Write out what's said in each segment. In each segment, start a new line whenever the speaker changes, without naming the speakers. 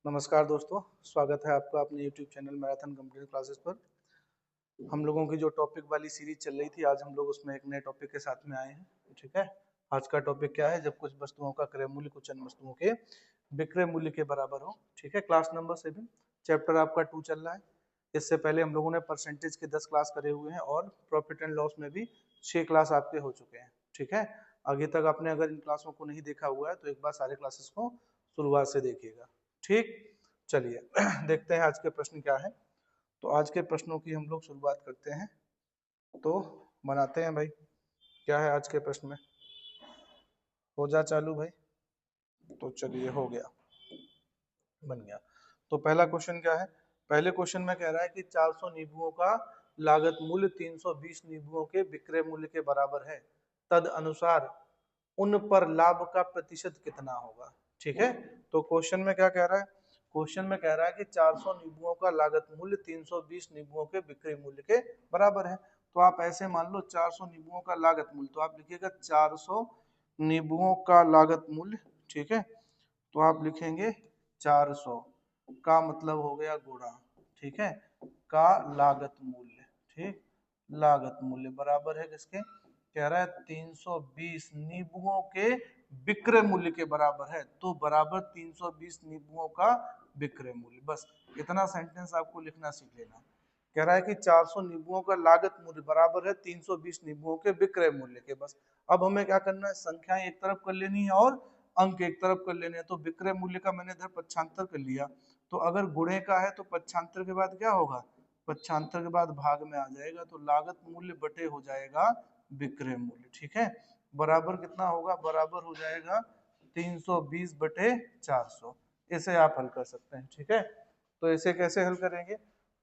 नमस्कार दोस्तों, स्वागत है आपका अपने YouTube channel marathon computer classes पर। हम लोगों की जो टॉपिक वाली सीरीज चल रही थी, आज हम लोग उसमें एक नए टॉपिक के साथ में आए हैं। ठीक है, आज का टॉपिक क्या है? जब कुछ वस्तुओं का क्रय मूल्य कुछ अन्य वस्तुओं के विक्रय मूल्य के बराबर हो। ठीक है, क्लास नंबर 7, चैप्टर आपका 2 चल रहा है। इससे पहले हम लोगों ने परसेंटेज के 10 क्लास करे हुए हैं और प्रॉफिट एंड लॉस में भी 6 क्लास आपके हो चुके हैं। ठीक है, आगे तक आपने अगर इन क्लासों को नहीं देखा हुआ है तो एक बार सारे क्लासेस को शुरुआत से देखिएगा। ठीक, चलिए देखते हैं आज के प्रश्न क्या है। तो आज के प्रश्नों की हम लोग शुरुआत करते हैं, तो बनाते हैं भाई। क्या है आज के प्रश्न में? हो जा चालू भाई। तो चलिए, हो गया, बन गया। तो पहला क्वेश्चन क्या है? पहले क्वेश्चन में कह रहा है कि 400 नींबुओं का लागत मूल्य 320 नींबुओं के विक्रय मूल्य के बराबर है। तद अनुसार उन पर लाभ का प्रतिशत कितना होगा? ठीक है, तो क्वेश्चन में क्या कह रहा है? क्वेश्चन में कह रहा है कि 400 नींबुओं का लागत मूल्य 320 नींबुओं के विक्रय मूल्य के बराबर है। तो आप ऐसे मान लो 400 नींबुओं का लागत मूल्य, तो आप लिखिएगा 400 नींबुओं का लागत मूल्य। ठीक है, तो आप लिखेंगे 400 का मतलब हो गया गुणा, ठीक है, का लागत मूल्य। ठीक, लागत मूल्य बराबर है किसके? कह रहा है 320 नींबुओं के विक्रय मूल्य के बराबर है, तो बराबर 320 नींबुओं का विक्रय मूल्य। बस इतना सेंटेंस आपको लिखना सीख लेना। कह रहा है कि 400 नींबुओं का लागत मूल्य बराबर है 320 नींबुओं के विक्रय मूल्य के। बस अब हमें क्या करना है? संख्याएं एक तरफ कर लेनी है और अंक एक तरफ कर लेने हैं। तो विक्रय मूल्य का मैंने इधर पक्षांतर कर लिया, तो अगर गुणे का है तो पक्षांतर के बाद क्या होगा? पक्षांतर के बाद भाग में आ जाएगा, तो लागत मूल्य बटे हो जाएगा विक्रय मूल्य। ठीक है, बराबर कितना होगा? बराबर हो जाएगा 320 बटे 400। इसे आप हल कर सकते हैं। ठीक है, तो इसे कैसे हल करेंगे?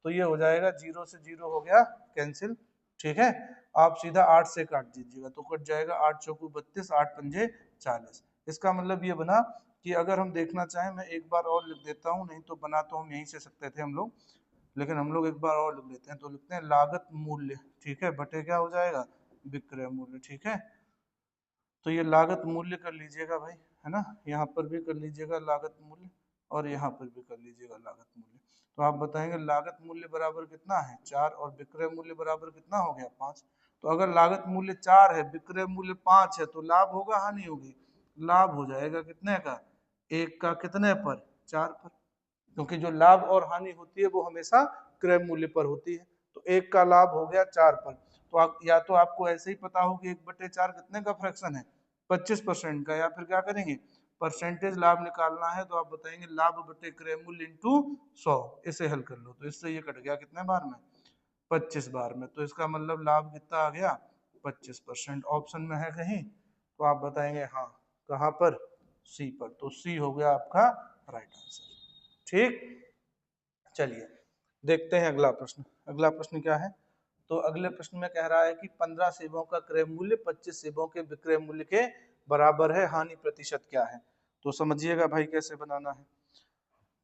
तो ये हो जाएगा, 0 से 0 हो गया कैंसिल। ठीक है, आप सीधा 8 से काट दीजिएगा, तो कट जाएगा 8 चौकू 32, 8 पंजे 40। इसका मतलब ये बना कि अगर हम देखना चाहें, मैं एक बार और लिख देता हूँ, नहीं तो बना तो हम यहीं से सकते थे हम लोग, लेकिन हम लोग एक बार और लिख लेते हैं। तो लिखते हैं लागत मूल्य, ठीक है, बटे क्या हो जाएगा? विक्रय मूल्य। ठीक है, तो ये लागत मूल्य कर लीजिएगा भाई, है ना, यहाँ पर भी कर लीजिएगा लागत मूल्य और यहाँ पर भी कर लीजिएगा लागत मूल्य। तो आप बताएंगे लागत मूल्य बराबर कितना है? 4, और विक्रय मूल्य बराबर कितना हो गया? 5। तो अगर लागत मूल्य 4 है, विक्रय मूल्य 5 है, तो लाभ होगा हानि होगी? लाभ हो जाएगा कितने का? 1 का। कितने पर? 4 पर। क्योंकि जो लाभ और हानि होती है वो हमेशा क्रय मूल्य पर होती है। तो 1 का लाभ हो गया 4 पर। तो आप या तो आपको ऐसे ही पता हो कि 1/4 कितने का फ्रैक्शन है? 25% का। या फिर क्या करेंगे? परसेंटेज लाभ निकालना है, तो आप बताएंगे लाभ बटे क्रय मूल्य इंटू 100। इसे हल कर लो, तो इससे ये कट गया कितने बार में? 25 बार में। तो इसका मतलब लाभ कितना आ गया? 25%। ऑप्शन में है कहीं? तो आप बताएंगे हाँ। कहाँ पर? सी पर। तो सी हो गया आपका राइट आंसर। ठीक, चलिए देखते हैं अगला प्रश्न। अगला प्रश्न क्या है? तो अगले प्रश्न में कह रहा है कि 15 सेबों का क्रय मूल्य 25 सेबों के विक्रय मूल्य के बराबर है, हानि प्रतिशत क्या है? तो समझिएगा भाई कैसे बनाना है।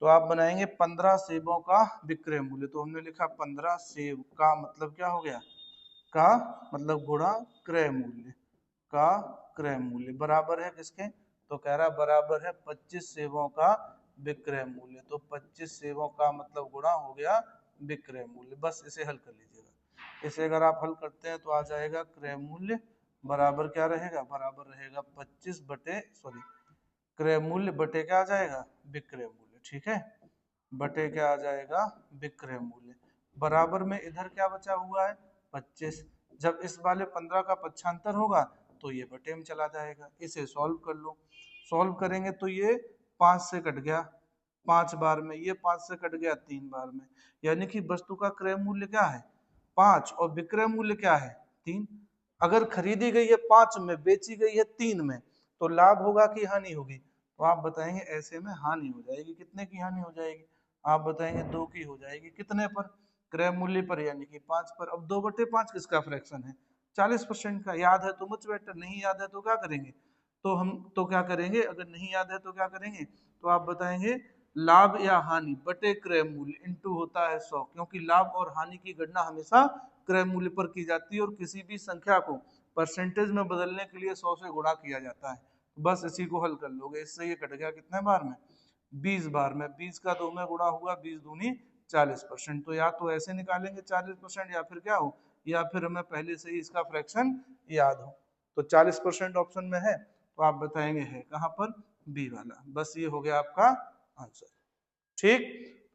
तो आप बनाएंगे 15 सेबों का विक्रय मूल्य, तो हमने लिखा 15 सेब का मतलब क्या हो गया? का मतलब गुणा क्रय मूल्य, का क्रय मूल्य बराबर है किसके? तो कह रहा बराबर है 25 सेबों का विक्रय मूल्य। तो 25 सेबों का मतलब गुणा हो गया विक्रय मूल्य। बस इसे हल कर लीजिएगा। इसे अगर आप हल करते हैं तो आ जाएगा क्रय मूल्य बराबर क्या रहेगा? बराबर रहेगा 25 बटे सॉरी क्रय मूल्य बटे क्या आ जाएगा? विक्रय मूल्य। ठीक है, बटे क्या आ जाएगा? विक्रय मूल्य। बराबर में इधर क्या बचा हुआ है? 25। जब इस वाले 15 का पक्षांतर होगा तो ये बटे में चला जाएगा। इसे सॉल्व कर लो। सॉल्व करेंगे तो ये 5 से कट गया 5 बार में, ये 5 से कट गया 3 बार में। यानी कि वस्तु का क्रय मूल्य क्या है? 5, और विक्रय मूल्य क्या है? 3। अगर खरीदी गई है 5 में, बेची गई है 3 में, तो लाभ होगा कि हानि होगी? तो आप बताएंगे ऐसे में हानि हो जाएगी। कितने की हानि हो जाएगी? आप बताएंगे 2 की हो जाएगी। कितने पर? क्रय मूल्य पर, यानी कि 5 पर। अब 2/5 किसका फ्रैक्शन है? 40% का। याद है तो मच बेटर, नहीं याद है तो क्या करेंगे? तो हम तो क्या करेंगे? अगर नहीं याद है तो क्या करेंगे? तो आप बताएंगे लाभ या हानि बटे क्रय मूल्य इंटू होता है 100, क्योंकि लाभ और हानि की गणना हमेशा क्रय मूल्य पर की जाती है और किसी भी संख्या को परसेंटेज में बदलने के लिए 100 से गुणा किया जाता है। बस इसी को हल कर लोगे। इससे ये कट गया कितने बार में? 20 बार में, 20 का 2 में गुणा हुआ, 20 दूनी 40%। तो या तो ऐसे निकालेंगे 40% या फिर क्या हो, या फिर हमें पहले से ही इसका फ्रैक्शन याद हो। तो 40% ऑप्शन में है, तो आप बताएंगे है कहाँ पर, बी वाला। बस ये हो गया आपका आंसर। ठीक,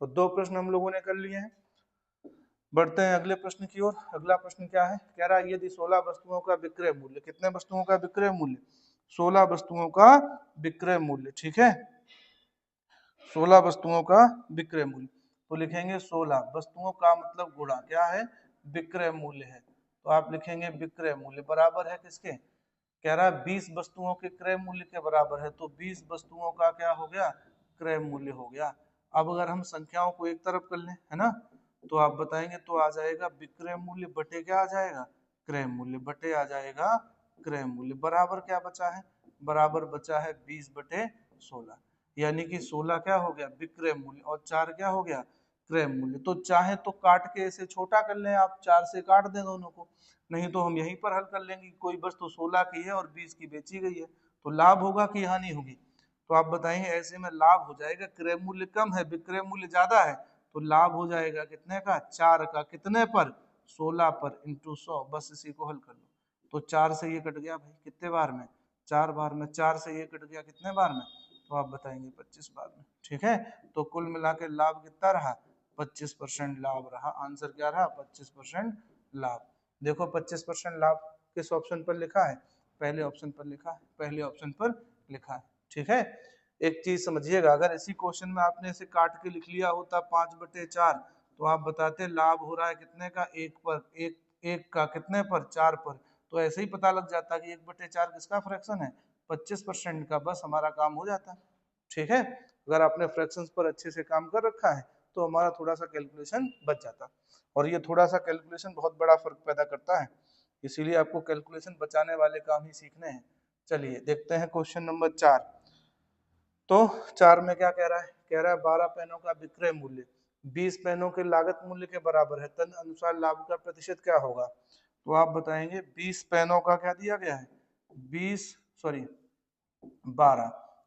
तो 2 प्रश्न हम लोगों ने कर लिए हैं। बढ़ते हैं अगले प्रश्न की ओर। अगला प्रश्न क्या है, कह रहा है यदि 16 वस्तुओं का विक्रय मूल्य, कितने वस्तुओं का विक्रय मूल्य, 16 वस्तुओं का विक्रय मूल्य, ठीक है, 16 वस्तुओं का विक्रय मूल्य। तो लिखेंगे 16 वस्तुओं का मतलब गुणा क्या है, विक्रय मूल्य है। तो आप लिखेंगे विक्रय मूल्य बराबर है किसके, कह रहा है 20 वस्तुओं के क्रय मूल्य के बराबर है। तो 20 वस्तुओं का क्या हो गया, क्रय मूल्य हो गया। अब अगर हम संख्याओं को एक तरफ कर लें, है ना, तो आप बताएंगे तो आ जाएगा विक्रय मूल्य बटे क्या आ जाएगा, क्रय मूल्य, बटे आ जाएगा क्रय मूल्य, बराबर क्या बचा है, बराबर बचा है 20 बटे 16। यानी कि 16 क्या हो गया विक्रय मूल्य और 4 क्या हो गया क्रय मूल्य। तो चाहे तो काट के इसे छोटा कर लें आप, 4 से काट दें दोनों को, नहीं तो हम यहीं पर हल कर लेंगे। कोई वस्तु 16 की है और 20 की बेची गई है, तो लाभ होगा कि हानि होगी, तो आप बताएंगे ऐसे में लाभ हो जाएगा। क्रय मूल्य कम है, विक्रय मूल्य ज्यादा है, तो लाभ हो जाएगा कितने का, 4 का, कितने पर, 16 पर, इंटू 100। बस इसी को हल कर लो। तो 4 से ये कट गया भाई, कितने बार में, 4 बार में, 4 से ये कट गया कितने बार में, तो आप बताएंगे 25 बार में। ठीक है, तो कुल मिला के लाभ कितना रहा, 25% लाभ रहा। आंसर क्या रहा, 25% लाभ। देखो 25% लाभ किस ऑप्शन पर लिखा है, पहले ऑप्शन पर लिखा है, पहले ऑप्शन पर लिखा है। ठीक है, एक चीज समझिएगा, अगर इसी क्वेश्चन में आपने इसे काट के लिख लिया होता 5/4, तो आप बताते लाभ हो रहा है कितने का, एक पर, एक का कितने पर, 4 पर, तो ऐसे ही पता लग जाता कि 1/4 किसका फ्रैक्शन है, 25% का, बस हमारा काम हो जाता। ठीक है, अगर आपने फ्रैक्शंस पर अच्छे से काम कर रखा है तो हमारा थोड़ा सा कैलकुलेशन बच जाता, और ये थोड़ा सा कैलकुलेशन बहुत बड़ा फर्क पैदा करता है, इसीलिए आपको कैलकुलेशन बचाने वाले काम ही सीखने हैं। चलिए देखते हैं क्वेश्चन नंबर 4। तो 4 में क्या कह रहा है, कह रहा है 12 पेनों का विक्रय मूल्य 20 पेनों के लागत मूल्य के बराबर है, तद अनुसार लाभ का प्रतिशत क्या होगा। तो आप बताएंगे 20 पेनों का क्या दिया गया है,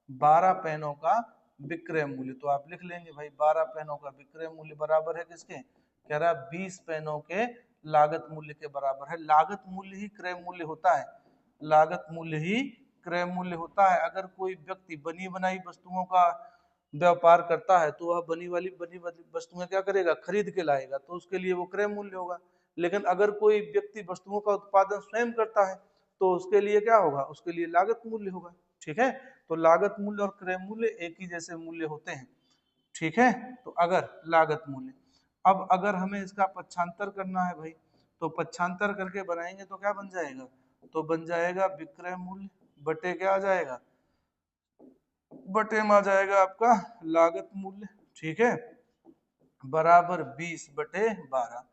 12 पेनों का विक्रय मूल्य। तो आप लिख लेंगे भाई 12 पेनों का विक्रय मूल्य बराबर है किसके, कह रहा है 20 पेनों के लागत मूल्य के बराबर है। लागत मूल्य ही क्रय मूल्य होता है, लागत मूल्य ही क्रय मूल्य होता है। अगर कोई व्यक्ति बनी बनाई वस्तुओं का व्यापार करता है तो वह बनी वाली वस्तुएं क्या करेगा, खरीद के लाएगा, तो उसके लिए वो क्रय मूल्य होगा। लेकिन अगर कोई व्यक्ति वस्तुओं का उत्पादन स्वयं करता है तो उसके लिए क्या होगा, उसके लिए लागत मूल्य होगा। ठीक है, तो लागत मूल्य और क्रय मूल्य एक ही जैसे मूल्य होते हैं। ठीक है, तो अगर लागत मूल्य, अब अगर हमें इसका पक्षांतर करना है भाई, तो पक्षांतर करके बनाएंगे तो क्या बन जाएगा, तो बन जाएगा विक्रय मूल्य बटे क्या आ जाएगा, बटे में आ जाएगा आपका लागत मूल्य। ठीक है, बराबर 20/12।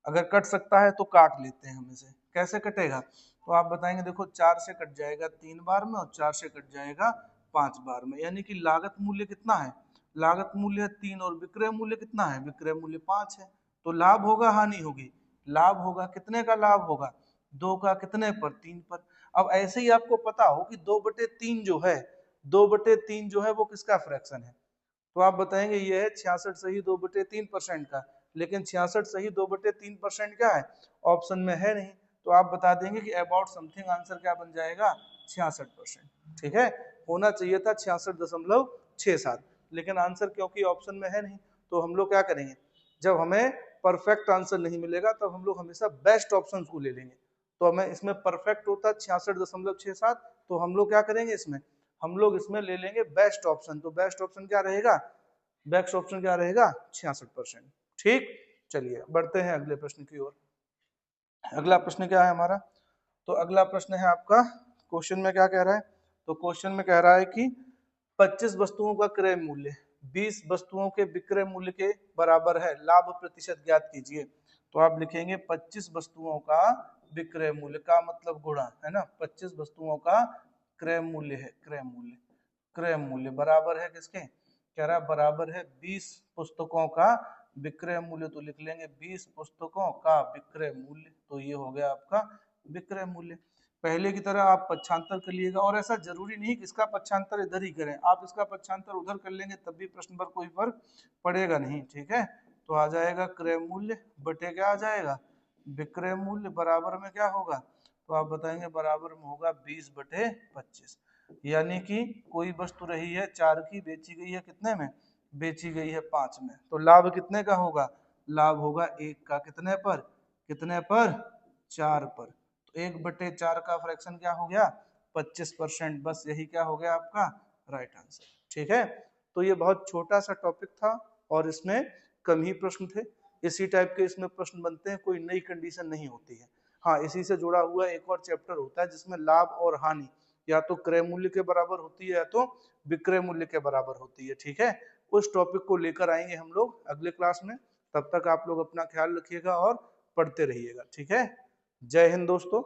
अगर कट सकता है तो काट लेते हैं हम इसे, कैसे कटेगा, तो आप बताएंगे देखो 4 से कट जाएगा 3 बार में और 4 से कट जाएगा 5 बार में, यानी कि लागत मूल्य कितना है, लागत मूल्य है 3 और विक्रय मूल्य कितना है, विक्रय मूल्य 5 है। तो लाभ होगा हानि होगी, लाभ होगा, कितने का लाभ होगा, 2 का, कितने पर, 3 पर। अब ऐसे ही आपको पता हो कि 2/3 जो है, 2/3 जो है वो किसका फ्रैक्शन है, तो आप बताएंगे ये है 66 सही 2/3% का। लेकिन 66 सही 2/3% क्या है, ऑप्शन में है नहीं, तो आप बता देंगे कि अबाउट समथिंग आंसर क्या बन जाएगा, 66%। ठीक है, होना चाहिए था 66.67, लेकिन आंसर क्योंकि ऑप्शन में है नहीं, तो हम लोग क्या करेंगे, जब हमें परफेक्ट आंसर नहीं मिलेगा तब हम लोग हमेशा बेस्ट ऑप्शन को ले लेंगे। तो हमें इसमें परफेक्ट होता 66.67, तो हम लोग क्या करेंगे इसमें, हम लोग इसमें ले लेंगे बेस्ट ऑप्शन। तो बेस्ट ऑप्शन क्या रहेगा, बेस्ट ऑप्शन क्या रहेगा, 66%। ठीक, चलिए बढ़ते हैं अगले प्रश्न की ओर। अगला प्रश्न क्या है हमारा, तो अगला प्रश्न है आपका, क्वेश्चन में क्या कह रहा है, तो क्वेश्चन में कह रहा है कि 25 वस्तुओं का क्रय मूल्य 20 वस्तुओं के विक्रय मूल्य के बराबर है, लाभ प्रतिशत ज्ञात कीजिए। तो आप लिखेंगे 25 वस्तुओं का विक्रय मूल्य का मतलब गुणा, है ना, 25 वस्तुओं का क्रय मूल्य है, क्रय मूल्य, क्रय मूल्य बराबर है किसके, कह रहा है बराबर है 20 पुस्तकों का विक्रय मूल्य। तो लिख लेंगे 20 पुस्तकों का विक्रय मूल्य, तो ये हो गया आपका विक्रय मूल्य। पहले की तरह आप पक्षांतर कर लिएगा, और ऐसा जरूरी नहीं कि इसका पक्षांतर इधर ही करें, आप इसका पक्षांतर उधर कर लेंगे तब भी प्रश्न पर कोई फर्क पड़ेगा नहीं। ठीक है, तो आ जाएगा क्रय मूल्य बटे क्या आ जाएगा, विक्रय मूल्य, बराबर में क्या होगा, तो आप बताएंगे बराबर में होगा 20/25। यानी कि कोई वस्तु रही है 4 की, बेची गई है कितने में, बेची गई है 5 में, तो लाभ कितने का होगा, लाभ होगा 1 का, कितने पर, कितने पर, 4 पर। तो 1/4 का फ्रैक्शन क्या हो गया, 25%। बस यही क्या हो गया आपका राइट आंसर। ठीक है, तो ये बहुत छोटा सा टॉपिक था और इसमें कम ही प्रश्न थे। इसी टाइप के इसमें प्रश्न बनते हैं, कोई नई कंडीशन नहीं होती है। हाँ, इसी से जुड़ा हुआ एक और चैप्टर होता है जिसमें लाभ और हानि या तो क्रय मूल्य के बराबर होती है या तो विक्रय मूल्य के बराबर होती है। ठीक है, उस टॉपिक को लेकर आएंगे हम लोग अगले क्लास में। तब तक आप लोग अपना ख्याल रखिएगा और पढ़ते रहिएगा। ठीक है, जय हिंद दोस्तों।